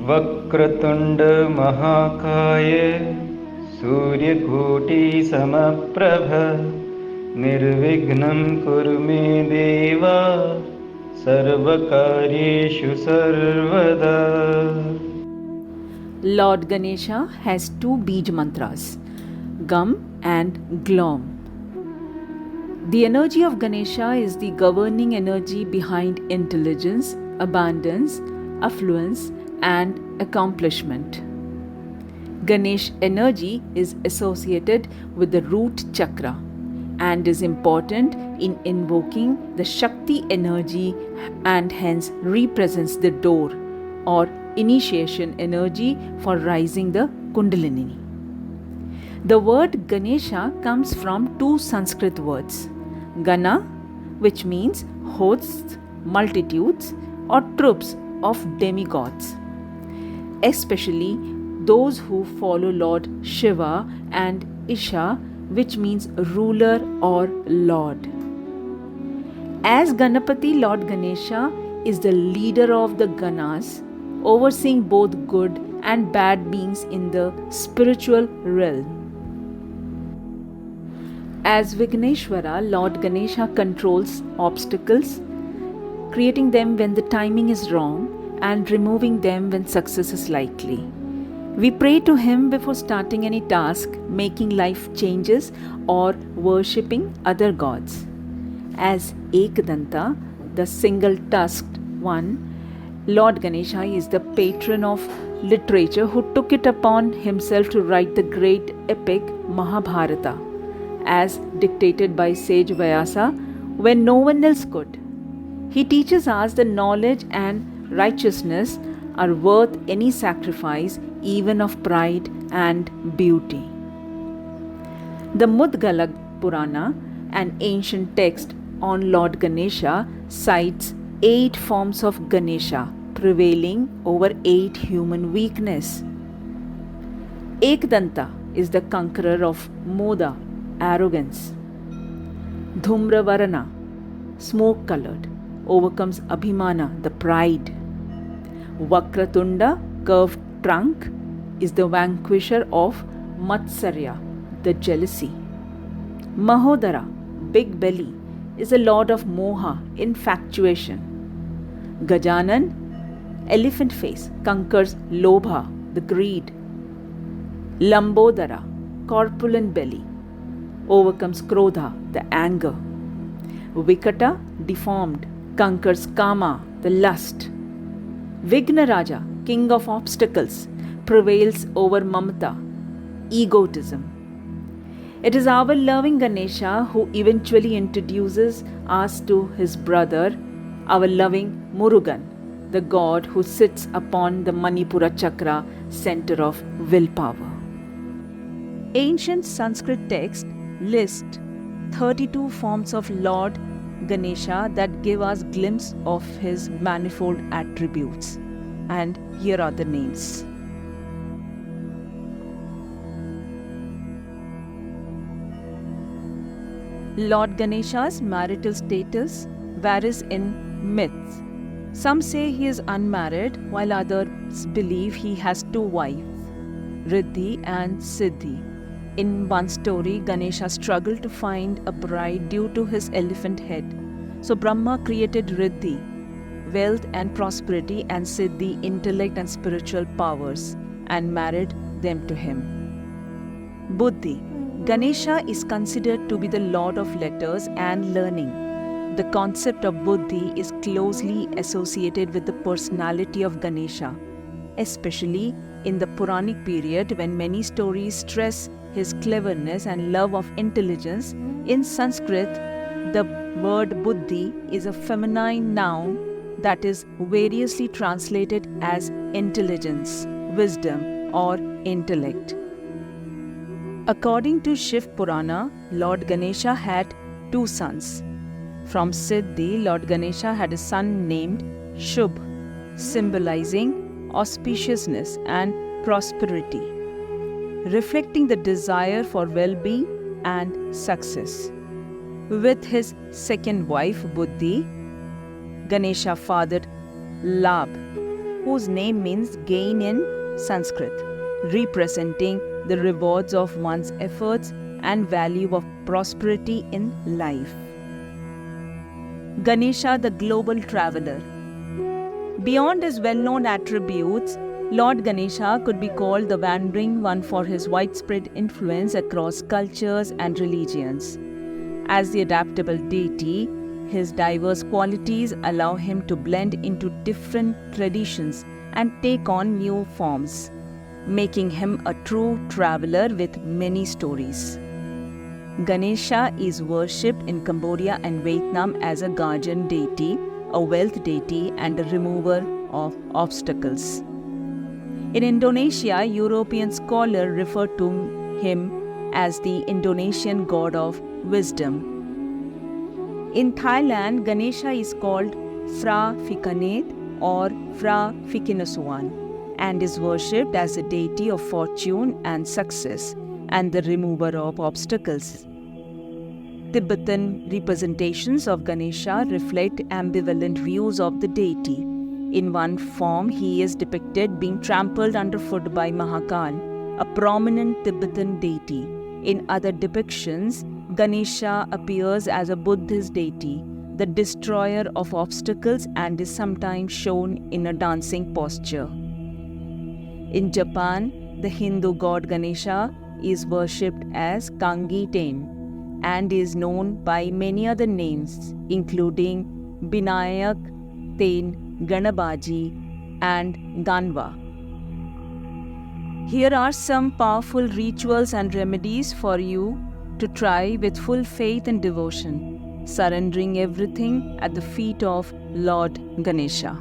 वक्रतुंड महाकाय सूर्यकोटि समप्रभ निर्विघ्नं कुरु मे देव सर्वकार्येषु सर्वदा. Lord Ganesha has two Bij mantras, Gam and Glom. The energy of Ganesha is the governing energy behind intelligence, abundance, affluence, and accomplishment. Ganesh energy is associated with the root chakra and is important in invoking the Shakti energy and hence represents the door or initiation energy for rising the Kundalini. The word Ganesha comes from two Sanskrit words, Gana, which means hosts, multitudes, or troops of demigods, especially those who follow Lord Shiva, and Isha, which means ruler or lord. As Ganapati, Lord Ganesha is the leader of the Ganas, overseeing both good and bad beings in the spiritual realm. As Vigneshwara, Lord Ganesha controls obstacles, creating them when the timing is wrong and removing them when success is likely. We pray to him before starting any task, making life changes, or worshipping other gods. As Ekdanta, the single-tusked one, Lord Ganesha is the patron of literature who took it upon himself to write the great epic Mahabharata, as dictated by sage Vyasa when no one else could. He teaches us that knowledge and righteousness are worth any sacrifice, even of pride and beauty. The Mudgala Purana, an ancient text on Lord Ganesha, cites 8 forms of Ganesha, prevailing over 8 human weakness. Ekdanta is the conqueror of Moda, arrogance. Dhumravarana, smoke colored, overcomes Abhimana, the pride. Vakratunda, curved trunk, is the vanquisher of Matsarya, the jealousy. Mahodara, big belly, is the lord of Moha, infatuation. Gajanan, elephant face, conquers Lobha, the greed. Lambodara, corpulent belly, overcomes Krodha, the anger. Vikata, deformed, conquers Kama, the lust. Vignaraja, king of obstacles, prevails over Mamata, egotism. It is our loving Ganesha who eventually introduces us to his brother, our loving Murugan, the god who sits upon the Manipura chakra, center of willpower. Ancient Sanskrit texts list 32 forms of Lord Ganesha that give us glimpse of his manifold attributes. And here are the names. Lord Ganesha's marital status varies in myths. Some say he is unmarried, while others believe he has 2 wives, Riddhi and Siddhi. In one story, Ganesha struggled to find a bride due to his elephant head. So Brahma created Riddhi, wealth and prosperity, and Siddhi, intellect and spiritual powers, and married them to him. Buddhi. Ganesha is considered to be the lord of letters and learning. The concept of Buddhi is closely associated with the personality of Ganesha, especially in the Puranic period when many stories stress his cleverness and love of intelligence. In Sanskrit, the word Buddhi is a feminine noun that is variously translated as intelligence, wisdom, or intellect. According to Shiv Purana, Lord Ganesha had 2 sons. From Siddhi, Lord Ganesha had a son named Shubh, symbolizing auspiciousness and prosperity, reflecting the desire for well-being and success. With his second wife, Buddhi, Ganesha fathered Labh, whose name means gain in Sanskrit, representing the rewards of one's efforts and value of prosperity in life. Ganesha, the global traveler. Beyond his well-known attributes, Lord Ganesha could be called the wandering one for his widespread influence across cultures and religions. As the adaptable deity, his diverse qualities allow him to blend into different traditions and take on new forms, making him a true traveler with many stories. Ganesha is worshipped in Cambodia and Vietnam as a guardian deity, a wealth deity, and a remover of obstacles. In Indonesia, European scholars refer to him as the Indonesian god of wisdom. In Thailand, Ganesha is called Phra Phikanet or Phra Phikinasuan and is worshipped as a deity of fortune and success and the remover of obstacles. Tibetan representations of Ganesha reflect ambivalent views of the deity. In one form, he is depicted being trampled underfoot by Mahakal, a prominent Tibetan deity. In other depictions, Ganesha appears as a Buddhist deity, the destroyer of obstacles, and is sometimes shown in a dancing posture. In Japan, the Hindu god Ganesha is worshipped as Kangi Ten and is known by many other names, including Binayak, Ten, Ganabaji, and Ganwa. Here are some powerful rituals and remedies for you to try with full faith and devotion, surrendering everything at the feet of Lord Ganesha.